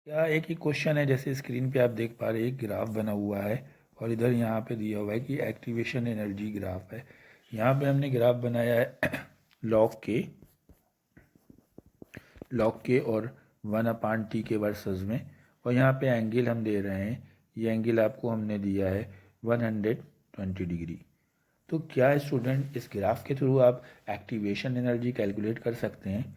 क्या एक ही क्वेश्चन है, जैसे स्क्रीन पे आप देख पा रहे हैं एक ग्राफ बना हुआ है और इधर यहाँ पे दिया हुआ है कि एक्टिवेशन एनर्जी ग्राफ है। यहाँ पे हमने ग्राफ बनाया है लॉग के और 1/t के वर्सेस में, और यहाँ पे एंगल हम दे रहे हैं, ये एंगल आपको हमने दिया है 120 डिग्री। तो क्या स्टूडेंट इस ग्राफ के थ्रू आप एक्टिवेशन एनर्जी कैलकुलेट कर सकते हैं?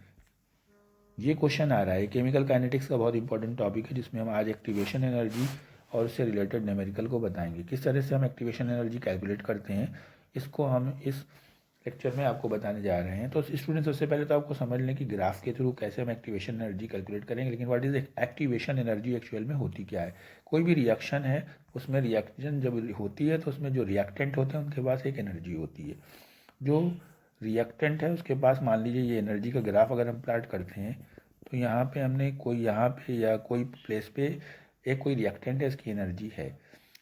ये क्वेश्चन आ रहा है। केमिकल काइनेटिक्स का बहुत इंपॉर्टेंट टॉपिक है जिसमें हम आज एक्टिवेशन एनर्जी और उससे रिलेटेड न्यूमेरिकल को बताएंगे। किस तरह से हम एक्टिवेशन एनर्जी कैलकुलेट करते हैं, इसको हम इस लेक्चर में आपको बताने जा रहे हैं। तो स्टूडेंट, सबसे पहले तो आपको समझ लें कि ग्राफ के थ्रू कैसे हम एक्टिवेशन एनर्जी कैलकुलेट करेंगे। लेकिन what is activation energy actual में होती क्या है? कोई भी रिएक्शन है, उसमें रिएक्शन जब होती है तो उसमें जो रिएक्टेंट होते हैं उनके पास एक एनर्जी होती है। जो रिएक्टेंट है उसके पास, मान लीजिए ये एनर्जी का ग्राफ अगर हम प्लाट करते हैं तो यहाँ पे हमने कोई, यहाँ पे या कोई प्लेस पे एक कोई रिएक्टेंट है, इसकी एनर्जी है।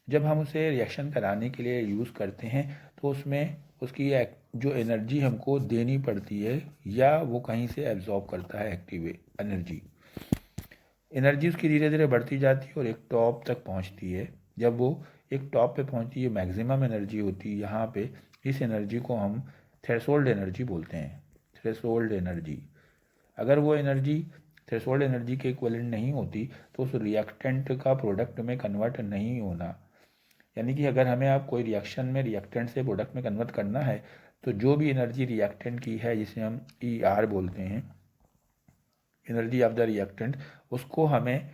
जब हम उसे रिएक्शन कराने के लिए यूज़ करते हैं तो उसमें उसकी जो एनर्जी हमको देनी पड़ती है या वो कहीं से एब्जॉर्ब करता है एक्टिव एनर्जी। एनर्जी उसकी धीरे धीरे बढ़ती जाती है और एक टॉप तक पहुंचती है। जब वो एक टॉप पे पहुंचती है, मैक्सिमम एनर्जी होती है यहाँ पे, इस एनर्जी को हम थ्रेशोल्ड एनर्जी बोलते हैं। थ्रेशोल्ड एनर्जी, अगर वो एनर्जी थ्रेशोल्ड एनर्जी के इक्विवेलेंट नहीं होती तो उस रिएक्टेंट का प्रोडक्ट में कन्वर्ट नहीं होना। यानी कि अगर हमें आप कोई रिएक्शन में रिएक्टेंट से प्रोडक्ट में कन्वर्ट करना है तो जो भी एनर्जी रिएक्टेंट की है, जिसे हम ER बोलते हैं, एनर्जी ऑफ द रिएक्टेंट, उसको हमें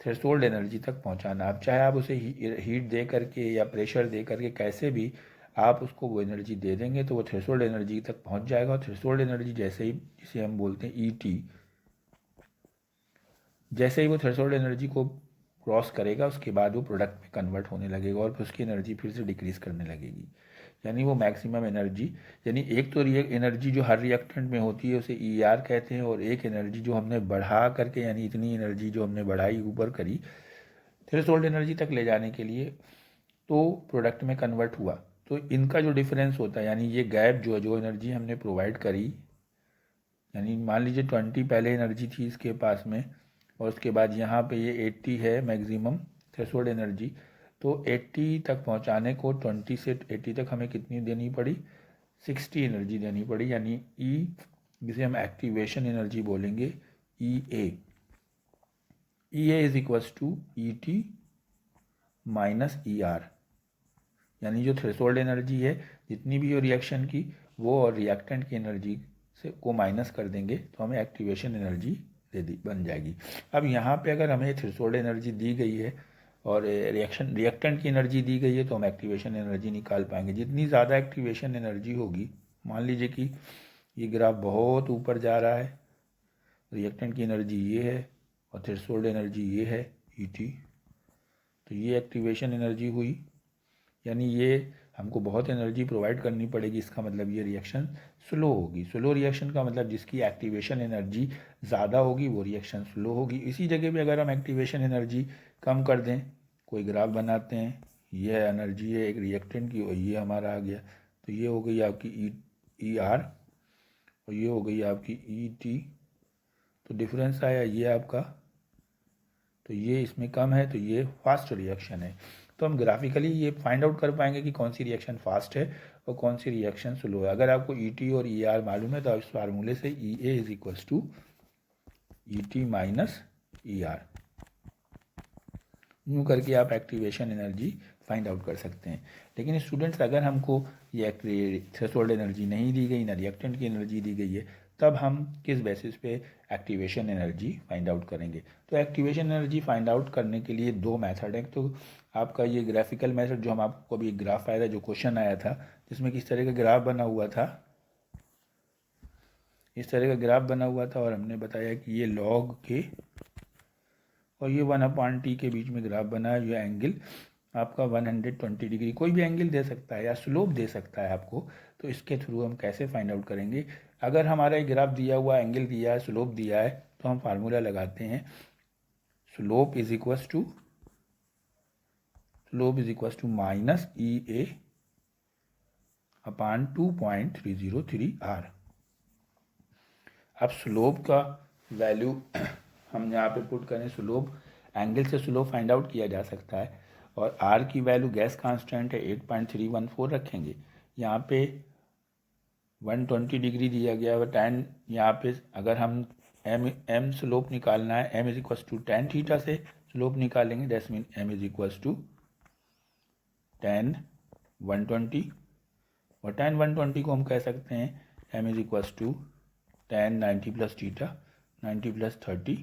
थ्रेशोल्ड एनर्जी तक पहुंचाना। अब चाहे आप उसे हीट दे करके या प्रेशर दे करके कैसे भी आप उसको वो एनर्जी दे देंगे तो वो थ्रेशोल्ड एनर्जी तक पहुंच जाएगा। और थ्रेशोल्ड एनर्जी जैसे ही, जिसे हम बोलते हैं ET, जैसे ही वो थ्रेशोल्ड एनर्जी को क्रॉस करेगा उसके बाद वो प्रोडक्ट में कन्वर्ट होने लगेगा और फिर उसकी एनर्जी फिर से डिक्रीज करने लगेगी। यानी वो मैक्सिमम एनर्जी, यानी एक तो एनर्जी जो हर रिएक्टेंट में होती है उसे ER कहते हैं, और एक एनर्जी जो हमने बढ़ा करके, यानी इतनी एनर्जी जो हमने बढ़ाई ऊपर करी थ्रेशोल्ड एनर्जी तक ले जाने के लिए, तो प्रोडक्ट में कन्वर्ट हुआ। तो इनका जो डिफरेंस होता है, यानी ये गैप जो एनर्जी हमने प्रोवाइड करी, यानी मान लीजिए 20 पहले एनर्जी थी इसके पास में और उसके बाद यहाँ पे ये 80 है मैक्सिमम थ्रेशोल्ड एनर्जी, तो 80 तक पहुँचाने को 20 से 80 तक हमें कितनी देनी पड़ी? 60 एनर्जी देनी पड़ी। यानी जिसे हम एक्टिवेशन एनर्जी बोलेंगे, EA is equals to ET minus ER। यानी जो थ्रेशोल्ड एनर्जी है जितनी भी हो रिएक्शन की, वो और रिएक्टेंट की एनर्जी से को माइनस कर देंगे तो हमें एक्टिवेशन एनर्जी बन जाएगी। अब यहाँ पे अगर हमें थ्रेशोल्ड एनर्जी दी गई है और रिएक्टेंट की एनर्जी दी गई है तो हम एक्टिवेशन एनर्जी निकाल पाएंगे। जितनी ज़्यादा एक्टिवेशन एनर्जी होगी, मान लीजिए कि ये ग्राफ बहुत ऊपर जा रहा है, रिएक्टेंट की एनर्जी ये है और थ्रेशोल्ड एनर्जी ये है ET, तो ये एक्टिवेशन एनर्जी हुई। यानी ये हमको बहुत एनर्जी प्रोवाइड करनी पड़ेगी। इसका मतलब ये रिएक्शन स्लो होगी। स्लो रिएक्शन का मतलब जिसकी एक्टिवेशन एनर्जी ज़्यादा होगी वो रिएक्शन स्लो होगी। इसी जगह पे अगर हम एक्टिवेशन एनर्जी कम कर दें, कोई ग्राफ बनाते हैं, ये एनर्जी है एक रिएक्टेंट की और ये हमारा आ गया, तो ये हो गई आपकी ER और ये हो गई आपकी ET, तो डिफरेंस आया ये आपका, तो ये इसमें कम है तो ये फास्ट रिएक्शन है। तो हम ग्राफिकली ये फाइंड आउट कर पाएंगे कि कौन सी रिएक्शन फास्ट है और कौन सी रिएक्शन स्लो है। अगर आपको ET और ER मालूम है तो इस फार्मूले से EA is equals to ET minus ER, यूँ करके आप एक्टिवेशन एनर्जी फाइंड आउट कर सकते हैं। लेकिन स्टूडेंट्स, अगर हमको ये थ्रेशोल्ड एनर्जी नहीं दी गई, ना रिएक्टेंट की एनर्जी दी गई है, तब हम किस बेसिस पे एक्टिवेशन एनर्जी फाइंड आउट करेंगे? तो एक्टिवेशन एनर्जी फाइंड आउट करने के लिए दो मेथड है। तो आपका ये ग्राफिकल मेथड, जो हम आपको अभी ग्राफ आया था, जो क्वेश्चन आया था जिसमें किस तरह का ग्राफ बना हुआ था, इस तरह का ग्राफ बना हुआ था और हमने बताया कि ये लॉग के और ये 1/t के बीच में ग्राफ बना है। ये एंगल आपका 120 डिग्री, कोई भी एंगल दे सकता है या स्लोप दे सकता है आपको। तो इसके थ्रू हम कैसे फाइंड आउट करेंगे? अगर हमारा ये ग्राफ दिया हुआ, एंगल दिया है, स्लोप दिया है, तो हम फार्मूला लगाते हैं, slope is equals to minus EA upon 2.303R। अब स्लोप का वैल्यू हम यहाँ पे पुट करें स्लोप, एंगल से स्लोप फाइंड आउट किया जा सकता है, और आर की वैल्यू गैस कांस्टेंट है 8.314 रखेंगे। यहाँ पे 120 डिग्री दिया गया है, tan यहाँ पे अगर हम एम स्लोप निकालना है, m is equals to tan theta से स्लोप निकालेंगे, that's mean m is equals to tan 120, और tan 120 को हम कह सकते हैं m is equals to tan 90 plus theta, 90 plus 30,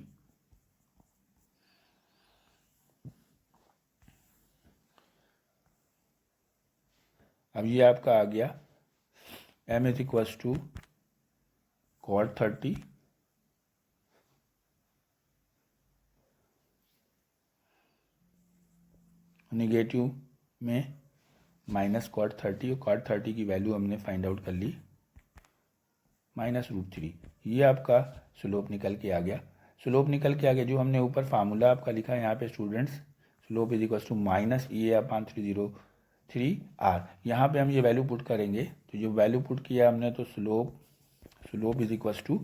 अब ये आपका आ गया m is equals to cot 30 negative में माइनस cot 30, और cot 30 की वैल्यू हमने फाइंड आउट कर ली -√3। ये आपका स्लोप निकल के आ गया। स्लोप निकल के आ गया, जो हमने ऊपर फार्मूला आपका लिखा है यहाँ पे students, slope is equals to -EA/303R। यहाँ पे हम ये वैल्यू पुट करेंगे, तो जो वैल्यू पुट किया हमने, तो slope is equals to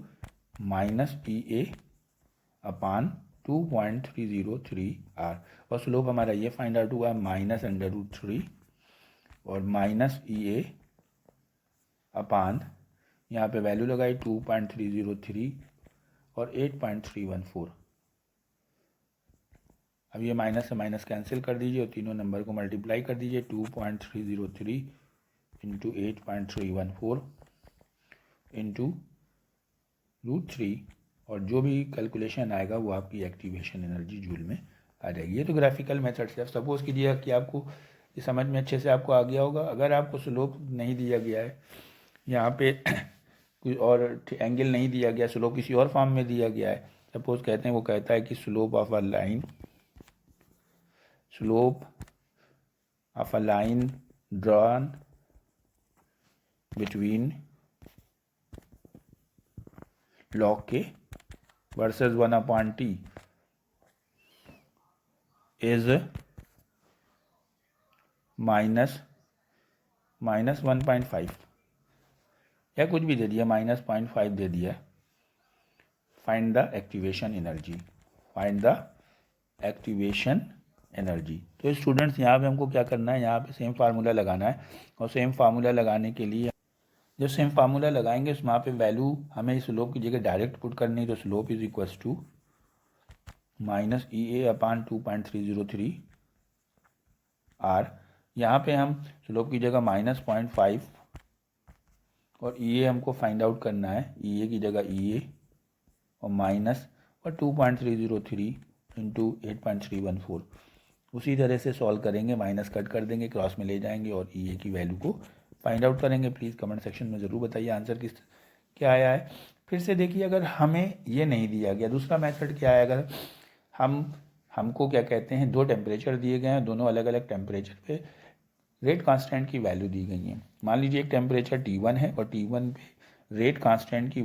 -EA/2.303R, और स्लोप हमारा ये फाइंड आउट हुआ -√3 और -EA अपान यहाँ पे वैल्यू लगाई 2.303 और 8.314। अब ये माइनस से माइनस कैंसिल कर दीजिए और तीनों नंबर को मल्टीप्लाई कर दीजिए, 2.303 इंटू 8.314 इंटू √3, और जो भी कैलकुलेशन आएगा वो आपकी एक्टिवेशन एनर्जी जूल में आ जाएगी। ये तो ग्राफिकल मेथड से, अब सपोज कीजिए कि आपको ये समझ में अच्छे से आपको आ गया होगा। अगर आपको स्लोप नहीं दिया गया है, यहाँ पे कोई और एंगल नहीं दिया गया, स्लोप किसी और फॉर्म में दिया गया है, सपोज कहते हैं, वो कहता है कि slope of a line drawn between log k versus 1/t is -1.5 या कुछ भी दे दिया, -0.5 दे दिया। Find the activation energy. तो स्टूडेंट्स यहाँ पे हमको क्या करना है, यहाँ पे सेम फार्मूला लगाना है, और सेम फार्मूला लगाने के लिए जब सेम फार्मूला लगाएंगे उस वहाँ पे वैल्यू हमें स्लोप की जगह डायरेक्ट पुट करनी है, तो slope is equals to -EA/2.303R। यहाँ पे हम स्लोप की जगह -0.5 और EA हमको फाइंड आउट करना है, EA की जगह EA और माइनस और 2.303 इंटू 8.314। उसी तरह से सॉल्व करेंगे, माइनस कट कर देंगे, क्रॉस में ले जाएंगे और EA की वैल्यू को फाइंड आउट करेंगे। प्लीज़ कमेंट सेक्शन में ज़रूर बताइए आंसर क्या आया है। फिर से देखिए, अगर हमें ये नहीं दिया गया, दूसरा मेथड क्या है, अगर हमको क्या कहते हैं, दो टेम्परेचर दिए गए हैं, दोनों अलग अलग टेम्परेचर पे रेट कांस्टेंट की वैल्यू दी गई है। मान लीजिए एक टेम्परेचर T1 है और T1 पे रेट कांस्टेंट की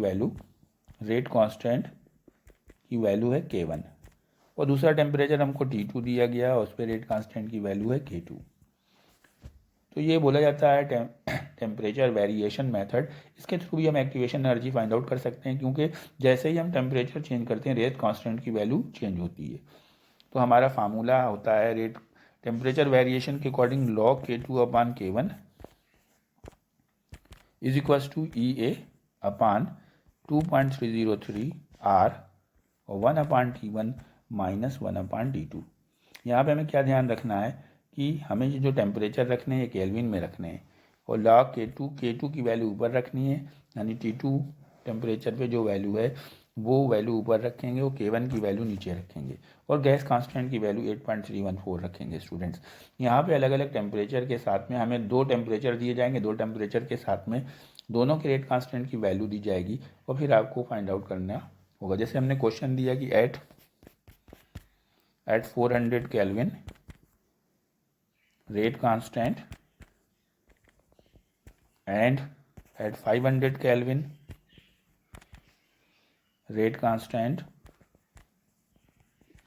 वैल्यू है K1, और दूसरा टेम्परेचर हमको T2 दिया गया और उस पर रेट कांस्टेंट की वैल्यू है K2। तो ये बोला जाता है टेम्परेचर वेरिएशन मेथड। इसके थ्रू भी हम एक्टिवेशन एनर्जी फाइंड आउट कर सकते हैं, क्योंकि जैसे ही हम टेम्परेचर चेंज करते हैं रेट कांस्टेंट की वैल्यू चेंज होती है। तो हमारा फार्मूला होता है रेट टेम्परेचर वेरिएशन के according log K2/K1 is equals to EA/2.303R और 1/T1 माइनस 1/T2। यहाँ पे हमें क्या ध्यान रखना है कि हमें ये जो टेम्परेचर रखने हैं केल्विन में रखने हैं, और log K2 की वैल्यू ऊपर रखनी है, यानी T2 टेम्परेचर पे जो वैल्यू है वो वैल्यू ऊपर रखेंगे और K1 की वैल्यू नीचे रखेंगे, और गैस कांस्टेंट की वैल्यू 8.314 रखेंगे। स्टूडेंट्स यहाँ पे अलग अलग टेम्परेचर के साथ में हमें दो टेम्परेचर दिए जाएंगे, दो टेम्परेचर के साथ में दोनों के रेट कांस्टेंट की वैल्यू दी जाएगी, और फिर आपको फाइंड आउट करना होगा। जैसे हमने क्वेश्चन दिया कि at 400 kelvin rate constant and at 500 Kelvin rate constant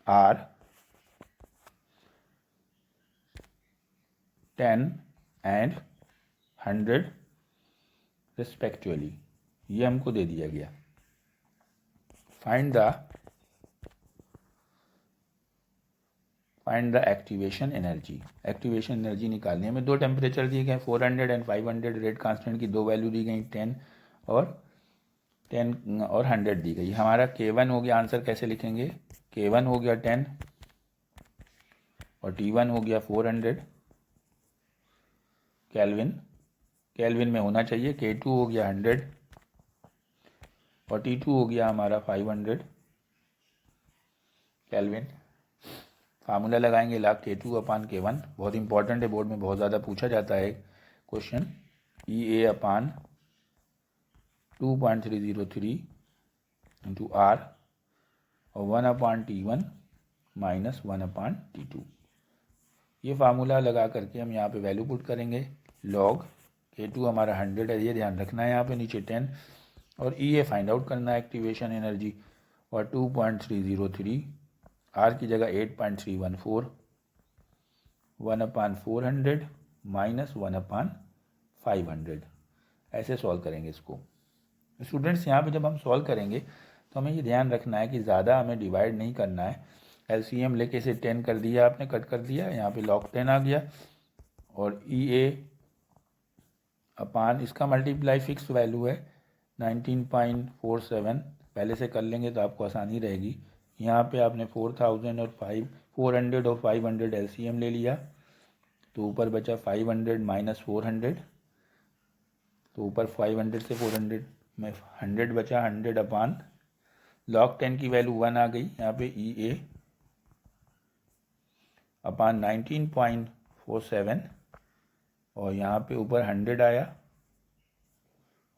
are 10 and 100 respectively। ये हमको दे दिया गया। Find the find the activation energy. Activation energy निकालनी है। हमें दो टेम्परेचर दिए गए 400 एंड 500, रेट कांस्टेंट की दो वैल्यू दी गई 10 और 100 दी गई। हमारा K1 हो गया, आंसर कैसे लिखेंगे, K1 हो गया 10 और T1 हो गया 400 केल्विन में होना चाहिए। K2 हो गया 100 और T2 हो गया हमारा 500 केल्विन। फार्मूला लगाएंगे log K2 अपान K1, बहुत इंपॉर्टेंट है, बोर्ड में बहुत ज़्यादा पूछा जाता है क्वेश्चन। EA अपान 2.303 इंटू R और 1 अपान T1 माइनस 1 अपान T2। ये फार्मूला लगा करके हम यहाँ पे वैल्यू पुट करेंगे। लॉग K2 हमारा 100 है, ये ध्यान रखना है यहाँ पे, नीचे 10 और EA फाइंड आउट करना है एक्टिवेशन एनर्जी, और 2.303 R की जगह 8.314 1 अपान 400 माइनस 1 अपान 500। ऐसे सॉल्व करेंगे इसको। स्टूडेंट्स यहाँ पे जब हम सॉल्व करेंगे तो हमें ये ध्यान रखना है कि ज़्यादा हमें डिवाइड नहीं करना है। LCM लेके इसे 10 कर दिया आपने, कट कर दिया, यहाँ पे log 10 आ गया और EA अपान इसका मल्टीप्लाई फिक्स वैल्यू है 19.47, पहले से कर लेंगे तो आपको आसानी रहेगी। यहाँ पे आपने 400 और 500 LCM ले लिया तो ऊपर बचा 500 माइनस 400, तो ऊपर 500 से 400 में 100 बचा, 100 अपान log 10 की वैल्यू 1 आ गई। यहाँ पे EA अपान 19.47 और यहाँ पे ऊपर 100 आया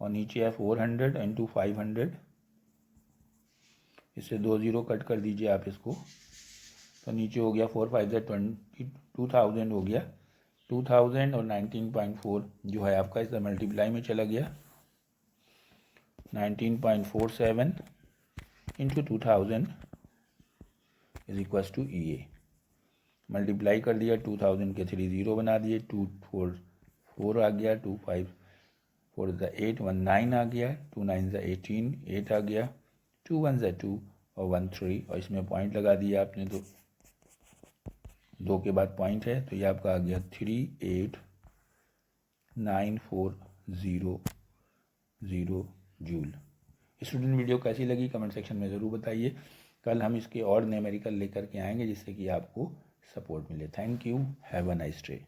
और नीचे है 400 इंटू 500, इससे 2 0 कट कर दीजिए आप इसको, तो नीचे हो गया 4 5 2000 हो गया। 2000 और 19.4 जो है आपका इसका मल्टीप्लाई में चला गया, 19.47 into 2000 is equals to EA। Multiply कर दिया, 2000 के 3 0 बना दिए, 2 4 4 आ गया, 2 5 4 ज़ा 8 1 9 आ गया, 2 9 ज़ा 18 8 आ गया, 2 1 ज़ा 2 और 1 3 और इसमें पॉइंट लगा दिया आपने, तो 2 के बाद पॉइंट है, तो ये आपका आ गया 38940 जूल। स्टूडेंट वीडियो कैसी लगी कमेंट सेक्शन में ज़रूर बताइए। कल हम इसके और न्यूमेरिकल लेकर के आएंगे जिससे कि आपको सपोर्ट मिले। Thank you, have a nice day.